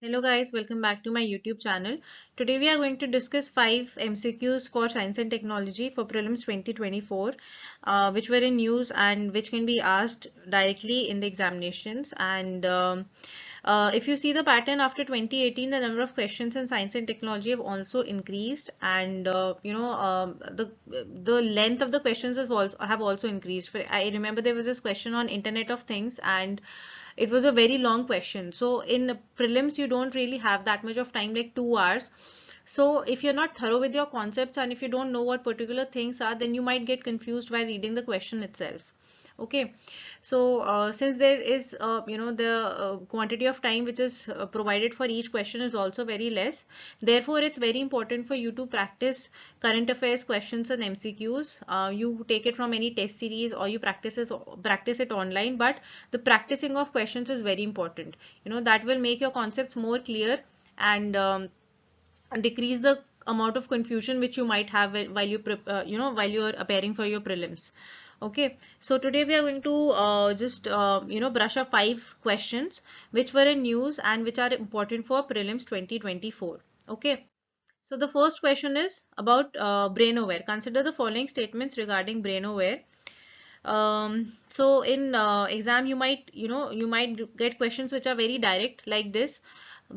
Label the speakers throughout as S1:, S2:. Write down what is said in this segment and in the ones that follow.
S1: Hello guys, welcome back to my YouTube channel. Today we are going to discuss 5 MCQs for Science and Technology for Prelims 2024, which were in news and which can be asked directly in the examinations. And if you see the pattern after 2018, the number of questions in Science and Technology have also increased, and the length of the questions have also increased. I remember there was this question on Internet of Things, and it was a very long question. So in prelims, you don't really have that much of time, like 2 hours. So if you're not thorough with your concepts and if you don't know what particular things are, then you might get confused while reading the question itself. Okay, so since there is, the quantity of time which is provided for each question is also very less. Therefore, it's very important for you to practice current affairs questions and MCQs. You take it from any test series or you practice it online, but the practicing of questions is very important. That will make your concepts more clear and decrease the amount of confusion which you might have while while you are appearing for your prelims. Okay, so today we are going to just brush up 5 questions which were in news and which are important for prelims 2024. Okay, so the first question is about brainware. Consider the following statements regarding brainware. So in exam you might get questions which are very direct like this,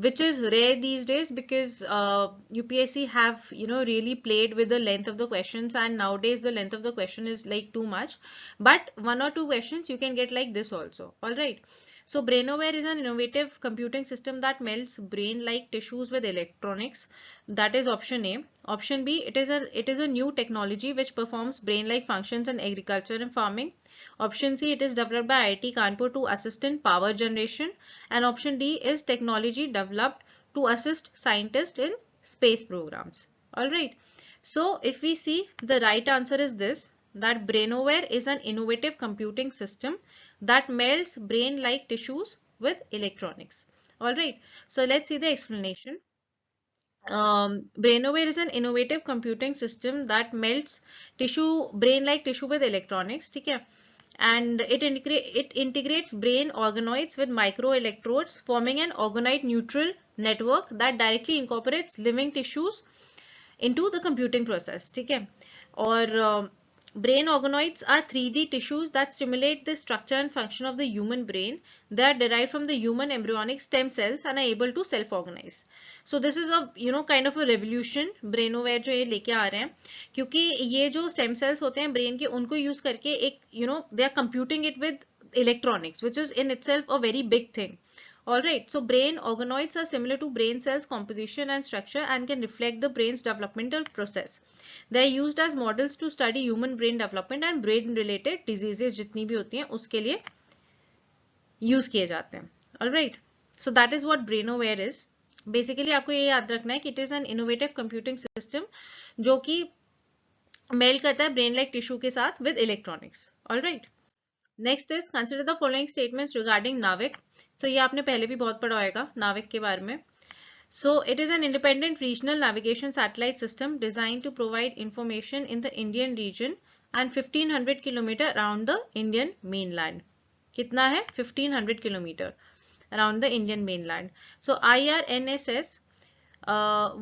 S1: which is rare these days because UPSC have really played with the length of the questions, and nowadays the length of the question is like too much. But 1 or 2 questions you can get like this also. All right. So BrainAware is an innovative computing system that melts brain-like tissues with electronics. That is option A. Option B, it is a new technology which performs brain-like functions in agriculture and farming. Option C, it is developed by IIT Kanpur to assist in power generation. And option D is technology developed to assist scientists in space programs. All right. So if we see, the right answer is this, that BrainAware is an innovative computing system that melts brain-like tissues with electronics. All right. So let's see the explanation. BrainAware is an innovative computing system that melts brain-like tissue with electronics. Okay, and it integrates brain organoids with microelectrodes, forming an organoid neutral network that directly incorporates living tissues into the computing process. Okay, or brain organoids are 3D tissues that simulate the structure and function of the human brain. They are derived from the human embryonic stem cells and are able to self-organize. So this is a kind of a revolution ब्रेनोवेयर जो ये लेके आ रहे हैं, क्योंकि ये जो stem cells होते हैं ब्रेन के, उनको यूज करके एक they are computing it with electronics, which is in itself a very big thing. Alright, so brain organoids are similar to brain cells composition and structure and can reflect the brain's developmental process. They are used as models to study human brain development and brain related diseases जितनी भी होती हैं उसके लिए use किए जाते हैं. Alright, so that is what BrainAware is. Basically आपको ये याद रखना है कि it is an innovative computing system जो कि मेल करता है brain like tissue के साथ with electronics. Alright. Next is consider the following statements regarding नाविक. सो ये आपने पहले भी बहुत पढ़ा होगा नाविक के बारे में. So it is an independent regional navigation satellite system designed to provide information in the Indian region and 1500 kilometer around the Indian mainland. कितना है 1500 kilometer around the Indian mainland. So IRNSS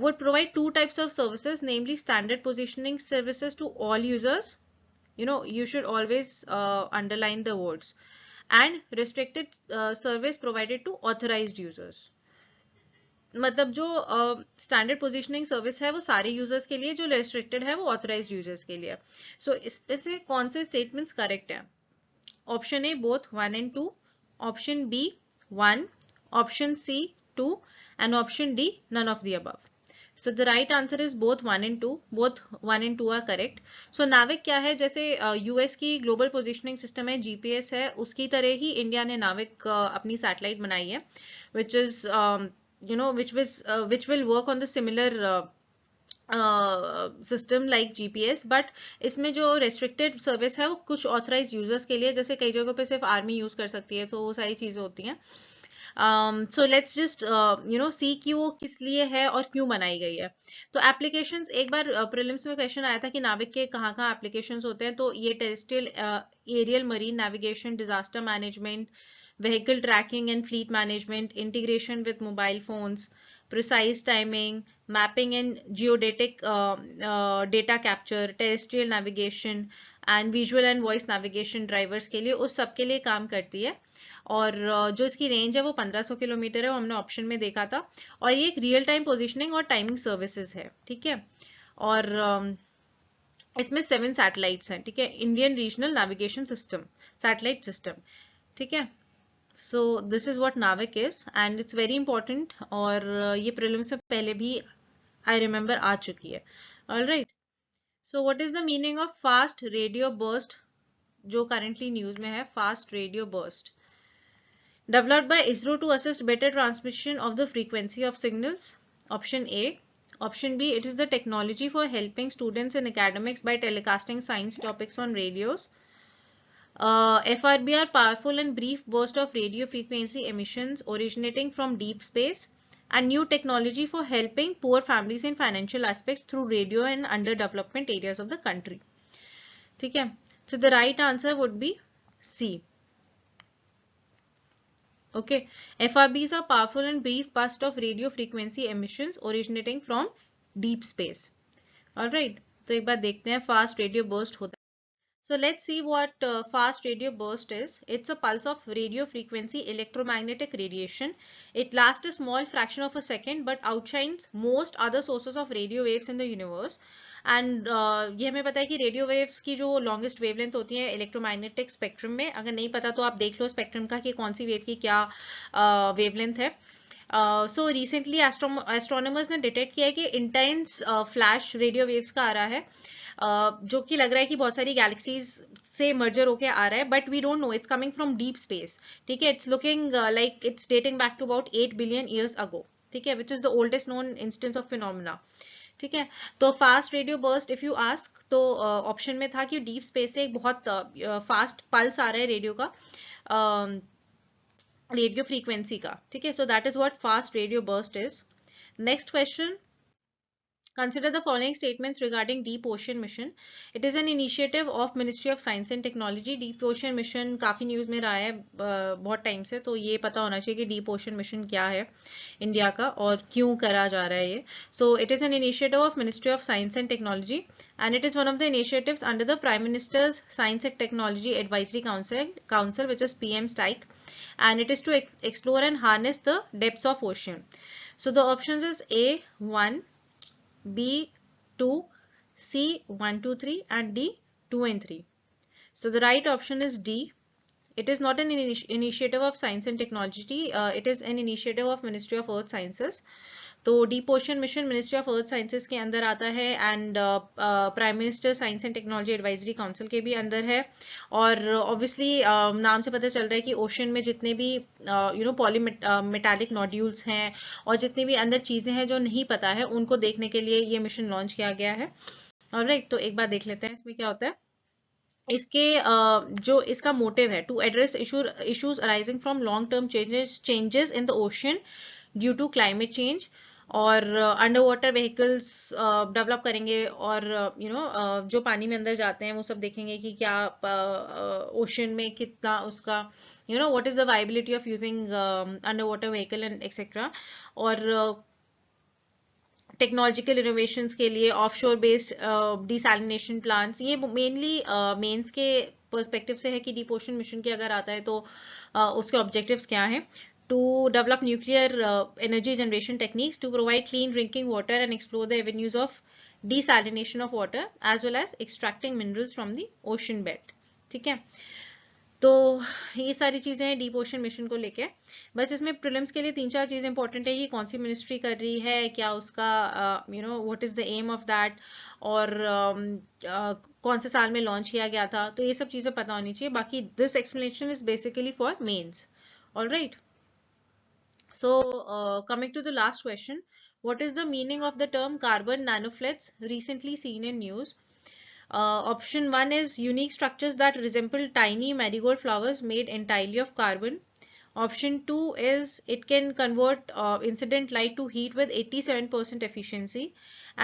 S1: would provide 2 types of services, namely standard positioning services to all users. You should always underline the words, and restricted service provided to authorized users. मतलब जो standard positioning service है वो सारे users के लिए, जो restricted है वो ऑथराइज्ड यूजर्स के लिए. सो इसमें से कौन से स्टेटमेंट्स करेक्ट है? Option A both 1 and 2, option B 1, option C 2 and option D none of the above. So the right answer is both 1 and 2. Both 1 and 2 are correct. So नाविक क्या है? जैसे यूएस की ग्लोबल पोजीशनिंग सिस्टम है, GPS है, उसकी तरह ही India ने नाविक अपनी सैटेलाइट बनाई है, which is which will work on the similar system like GPS, but इसमें जो रेस्ट्रिक्टेड सर्विस है वो कुछ ऑथराइज यूजर्स के लिए, जैसे कई जगहों पे सिर्फ आर्मी यूज कर सकती है, तो वो सारी चीजें होती हैं. सो लेट्स जस्ट सी कि वो किस लिए है और क्यों बनाई गई है. तो एप्लीकेशंस, एक बार प्रीलिम्स में क्वेश्चन आया था कि नाविक के कहाँ कहाँ एप्लीकेशंस होते हैं, तो ये terrestrial, aerial, marine navigation, disaster management, vehicle tracking and fleet management, integration with mobile phones, precise timing, mapping and geodetic data capture, terrestrial navigation and visual and voice navigation drivers के लिए उस सब के लिए काम करती है। और जो इसकी रेंज है वो 1500 किलोमीटर है, वो हमने ऑप्शन में देखा था। और ये एक रियल टाइम पोजिशनिंग और टाइमिंग सर्विसेज है, ठीक है। और इसमें 7 सैटेलाइट्स हैं, ठीक है, Indian regional navigation system, satellite system, ठीक है। सो दिस इज व्हाट नाविक is and it's very important, और ये प्रीलिम से पहले भी आई रिमेम्बर आ चुकी है। Alright, so what is the meaning of fast radio burst, जो करेंटली न्यूज में है, fast radio burst, developed by ISRO to assist better transmission of the frequency of signals. Option A. Option B. It is the technology for helping students in academics by telecasting science topics on radios. FRB are powerful and brief burst of radio frequency emissions originating from deep space, and new technology for helping poor families in financial aspects through radio in underdevelopment areas of the country. ठीक है, so the right answer would be C. Okay, FRBs are powerful and brief burst of radio frequency emissions originating from deep space. All right, तो एक बार देखते हैं fast radio burst होता है। So let's see what fast radio burst is. It's a pulse of radio frequency electromagnetic radiation. It lasts a small fraction of a second but outshines most other sources of radio waves in the universe. And ये हमें पता है कि radio waves की जो longest wavelength होती है electromagnetic spectrum में, अगर नहीं पता तो आप देख लो स्पेक्ट्रम का कि कौन सी वेव की क्या वेवलेंथ है। सो रिसेंटली एस्ट्रोनॉमर्स ने डिटेक्ट किया है कि इंटेंस फ्लैश रेडियो वेव्स का आ रहा है, जो कि लग रहा है कि बहुत सारी गैलेक्सीज से मर्जर होके आ रहा है, but we don't know, it's coming from deep space, ठीक है। It's looking like it's dating back to about 8 billion years ago, ठीक है, which is the oldest known instance of phenomena, ठीक है। तो fast radio burst if you ask, तो option में था कि डीप स्पेस से एक बहुत फास्ट पल्स आ रहा है रेडियो का, रेडियो फ्रीक्वेंसी का, ठीक है। So that is what fast radio burst is. Next question, consider the following statements regarding deep ocean mission. It is an initiative of Ministry of Science and Technology. deep ocean mission काफी news में रहा है बहुत time से, तो ये पता होना चाहिए कि deep ocean mission क्या है इंडिया का और क्यों करा जा रहा है ये। So it is an initiative of Ministry of Science and Technology and it is one of the initiatives under the Prime Minister's Science and Technology Advisory Council which is PM STIC, and it is to explore and harness the depths of ocean. So the options is A 1, B 2, C 1 2 3 and D 2 and 3. So the right option is D. It is not an initiative of Science and Technology. It is an initiative of Ministry of Earth Sciences. तो deep ocean mission ministry of earth sciences के अंदर आता है and prime minister science and technology advisory council के भी अंदर है। और ऑब्वियसली नाम से पता चल रहा है कि ओशन में जितने भी पॉलीमेटालिक नोड्यूल्स हैं और जितनी भी अंदर चीजें हैं जो नहीं पता है उनको देखने के लिए ये मिशन लॉन्च किया गया है। ऑलराइट, तो एक बार देख लेते हैं इसमें क्या होता है। इसके जो इसका मोटिव है to address issues arising from long term changes in the ocean due to climate change, और अंडर वाटर व्हीकल्स डेवलप करेंगे और जो पानी में अंदर जाते हैं वो सब देखेंगे कि क्या ओशन में कितना उसका what is the viability of using under water vehicle and etcetera. और टेक्नोलॉजिकल इनोवेशंस के लिए ऑफशोर बेस्ड डिसैलिनेशन प्लांट्स, ये मेनली मेंस के पर्सपेक्टिव से है कि डीप ओशन मिशन के अगर आता है तो उसके ऑब्जेक्टिव्स क्या हैं। To develop nuclear energy generation techniques to provide clean drinking water and explore the avenues of desalination of water as well as extracting minerals from the ocean bed, ठीक है। तो ये सारी चीजें हैं डीप ओशन मिशन को लेके। बस इसमें प्रीलिम्स के लिए 3-4 चीजें इंपॉर्टेंट है कि कौन सी मिनिस्ट्री कर रही है, क्या उसका what is the aim of that, और कौन से साल में लॉन्च किया गया था, तो ये सब चीजें पता होनी चाहिए। बाकी this explanation is basically for mains. Alright, so coming to the last question, what is the meaning of the term carbon nanoflakes recently seen in news? Option 1 is unique structures that resemble tiny marigold flowers made entirely of carbon. Option 2 is it can convert incident light to heat with 87% efficiency.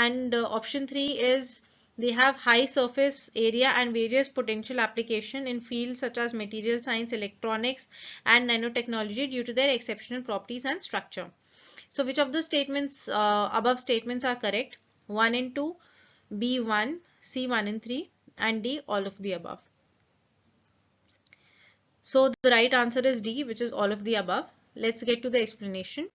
S1: And option 3 is They have high surface area and various potential application in fields such as material science, electronics, and nanotechnology due to their exceptional properties and structure. So which of the statements, above statements are correct? 1 and 2, B 1, C 1 and 3, and D all of the above. So the right answer is D, which is all of the above. Let's get to the explanation.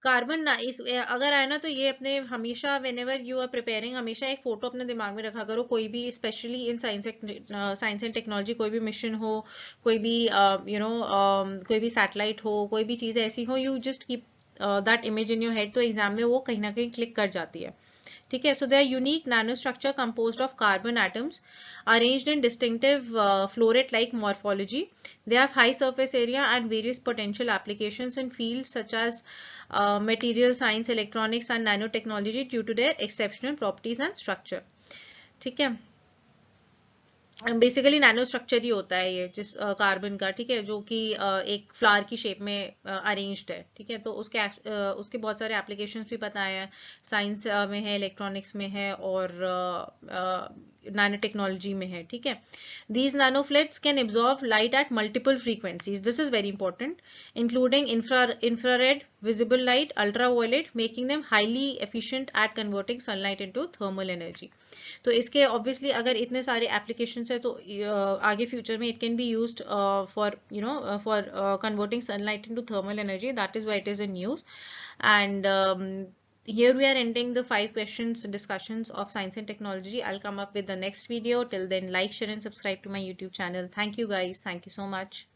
S1: Carbon ना इस अगर आए ना तो ये अपने हमेशा whenever you are preparing हमेशा एक फोटो अपने दिमाग में रखा करो, कोई भी specially in science and technology कोई भी मिशन हो, कोई भी कोई भी सैटेलाइट हो, कोई भी चीज़ ऐसी हो, you just keep that image in your head, तो एग्जाम में वो कहीं ना कहीं क्लिक कर जाती है. ठीक है. So they are unique nano structure composed of carbon atoms arranged in distinctive floret-like morphology. They have high surface area and various potential applications in fields such as material science, electronics and nanotechnology due to their exceptional properties and structure. ठीक है. Basically nano structure ही होता है ये जिस carbon का, ठीक है, जो कि एक फ्लावर की शेप में अरेंज्ड है. ठीक है. तो उसके बहुत सारे एप्लीकेशंस भी पता है, साइंस में है, इलेक्ट्रॉनिक्स में है और नैनो टेक्नोलॉजी में है. ठीक है. These nanoflakes can absorb light at multiple frequencies, this is very important, including infrared, visible light, ultraviolet, making them highly efficient at converting sunlight into thermal energy. तो इसके obviously अगर इतने सारे applications है तो आगे future में it can be used for for converting sunlight into thermal energy. That is why it is in use. And here we are ending the 5 questions discussions of science and technology. I'll come up with the next video. Till then, like, share and subscribe to my YouTube channel. Thank you guys. Thank you so much.